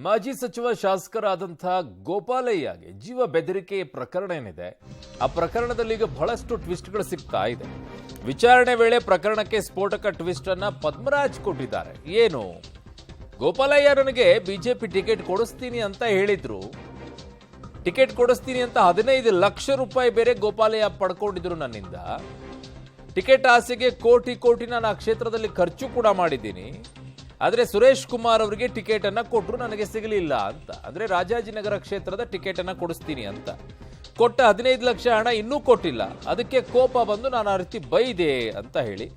ಮಾಜಿ ಸಚಿವ ಶಾಸಕರಾದಂತಹ ಗೋಪಾಲಯ್ಯಗೆ ಜೀವ ಬೆದರಿಕೆ ಪ್ರಕರಣ ಏನಿದೆ ಆ ಪ್ರಕರಣದಲ್ಲಿ ಈಗ ಬಹಳಷ್ಟು ಟ್ವಿಸ್ಟ್ಗಳು ಸಿಗ್ತಾ ಇದೆ. ವಿಚಾರಣೆ ವೇಳೆ ಪ್ರಕರಣಕ್ಕೆ ಸ್ಫೋಟಕ ಟ್ವಿಸ್ಟ್ ಅನ್ನ ಪದ್ಮರಾಜ್ ಕೊಟ್ಟಿದ್ದಾರೆ. ಏನು, ಗೋಪಾಲಯ್ಯ ನನಗೆ ಬಿಜೆಪಿ ಟಿಕೆಟ್ ಕೊಡಿಸ್ತೀನಿ ಅಂತ ಹೇಳಿದ್ರು. ಟಿಕೆಟ್ ಕೊಡಿಸ್ತೀನಿ ಅಂತ 15 ಲಕ್ಷ ರೂಪಾಯಿ ಬೇರೆ ಗೋಪಾಲಯ್ಯ ಪಡ್ಕೊಂಡಿದ್ರು ನನ್ನಿಂದ. ಟಿಕೆಟ್ ಆಸೆಗೆ ಕೋಟಿ ನಾನು ಆ ಕ್ಷೇತ್ರದಲ್ಲಿ ಖರ್ಚು ಕೂಡ ಮಾಡಿದ್ದೀನಿ. ಆದರೆ ಸುರೇಶ್ ಕುಮಾರ್ ಅವರಿಗೆ ಟಿಕೆಟ್ ಅನ್ನ ಕೊಟ್ಟರು, ನನಗೆ ಸಿಗಲಿಲ್ಲ ಅಂತ. ಅಂದ್ರೆ ರಾಜಾಜಿನಗರ ಕ್ಷೇತ್ರದ ಟಿಕೆಟ್ ಅನ್ನ ಕೊಡಿಸ್ತೀನಿ ಅಂತ ಕೊಟ್ಟ 15 ಲಕ್ಷ ಹಣ ಇನ್ನೂ ಕೊಟ್ಟಿಲ್ಲ. ಅದಕ್ಕೆ ಕೋಪ ಬಂದು ನಾನು ಆ ರೀತಿ ಬೈದೆ ಅಂತ ಹೇಳಿ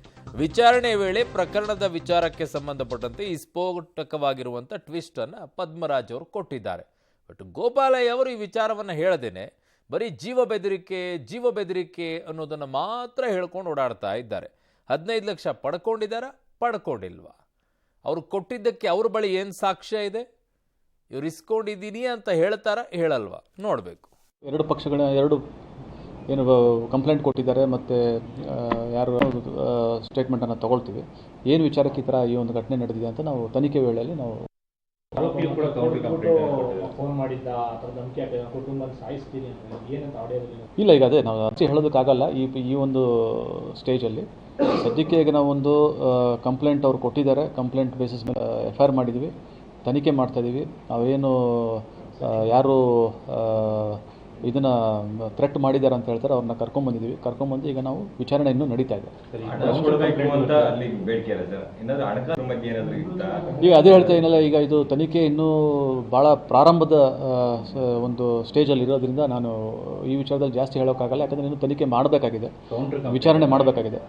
ವಿಚಾರಣೆ ವೇಳೆ ಪ್ರಕರಣದ ವಿಚಾರಕ್ಕೆ ಸಂಬಂಧಪಟ್ಟಂತೆ ಈ ಸ್ಫೋಟಕವಾಗಿರುವಂತ ಟ್ವಿಸ್ಟ್ ಅನ್ನ ಪದ್ಮರಾಜ್ ಅವರು ಕೊಟ್ಟಿದ್ದಾರೆ. ಬಟ್ ಗೋಪಾಲಯ್ಯ ಅವರು ಈ ವಿಚಾರವನ್ನ ಹೇಳದೇನೆ ಬರೀ ಜೀವ ಬೆದರಿಕೆ ಅನ್ನೋದನ್ನ ಮಾತ್ರ ಹೇಳ್ಕೊಂಡು ಓಡಾಡ್ತಾ ಇದ್ದಾರೆ. 15 ಲಕ್ಷ ಪಡ್ಕೊಂಡಿಲ್ವಾ? ಅವ್ರು ಕೊಟ್ಟಿದ್ದಕ್ಕೆ ಅವ್ರ ಬಳಿ ಏನು ಸಾಕ್ಷ್ಯ ಇದೆ? ಇವ್ರು ಇಸ್ಕೊಂಡಿದ್ದೀನಿ ಅಂತ ಹೇಳಲ್ವಾ? ನೋಡಬೇಕು. ಎರಡು ಪಕ್ಷಗಳ ಏನು ಕಂಪ್ಲೇಂಟ್ ಕೊಟ್ಟಿದ್ದಾರೆ ಮತ್ತು ಯಾರು ಸ್ಟೇಟ್ಮೆಂಟನ್ನು ತಗೊಳ್ತೀವಿ. ಏನು ವಿಚಾರಕ್ಕೆ ಈ ಥರ ಈ ಒಂದು ಘಟನೆ ನಡೆದಿದೆ ಅಂತ ನಾವು ತನಿಖೆ ವೇಳೆಯಲ್ಲಿ ನಾವು ಇಲ್ಲ, ಈಗ ಅದೇ ನಾವು ಅರ್ಜಿ ಹೇಳೋದಕ್ಕಾಗಲ್ಲ ಈ ಒಂದು ಸ್ಟೇಜಲ್ಲಿ. ಸದ್ಯಕ್ಕೆ ಈಗ ನಾವೊಂದು ಕಂಪ್ಲೇಂಟ್ ಅವ್ರು ಕೊಟ್ಟಿದ್ದಾರೆ, ಕಂಪ್ಲೇಂಟ್ ಬೇಸಿಸ್ ಮೇಲೆ FIR ಮಾಡಿದ್ವಿ, ತನಿಖೆ ಮಾಡ್ತಾಯಿದ್ದೀವಿ. ನಾವೇನು ಯಾರು ಇದನ್ನು ಥ್ರೆಟ್ ಮಾಡಿದ್ದಾರೆ ಅಂತ ಹೇಳ್ತಾರೆ ಅವ್ರನ್ನ ಕರ್ಕೊಂಬಂದು ಈಗ ನಾವು ವಿಚಾರಣೆ ಇನ್ನೂ ನಡೀತಾ ಇದೆ. ಈಗ ಅದೇ ಹೇಳ್ತಾ ಏನಲ್ಲ, ಈಗ ಇದು ತನಿಖೆ ಇನ್ನೂ ಭಾಳ ಪ್ರಾರಂಭದ ಒಂದು ಸ್ಟೇಜಲ್ಲಿ ಇರೋದ್ರಿಂದ ನಾನು ಈ ವಿಚಾರದಲ್ಲಿ ಜಾಸ್ತಿ ಹೇಳೋಕ್ಕಾಗಲ್ಲ. ಯಾಕಂದರೆ ಇನ್ನೂ ತನಿಖೆ ಮಾಡಬೇಕಾಗಿದೆ, ವಿಚಾರಣೆ ಮಾಡಬೇಕಾಗಿದೆ.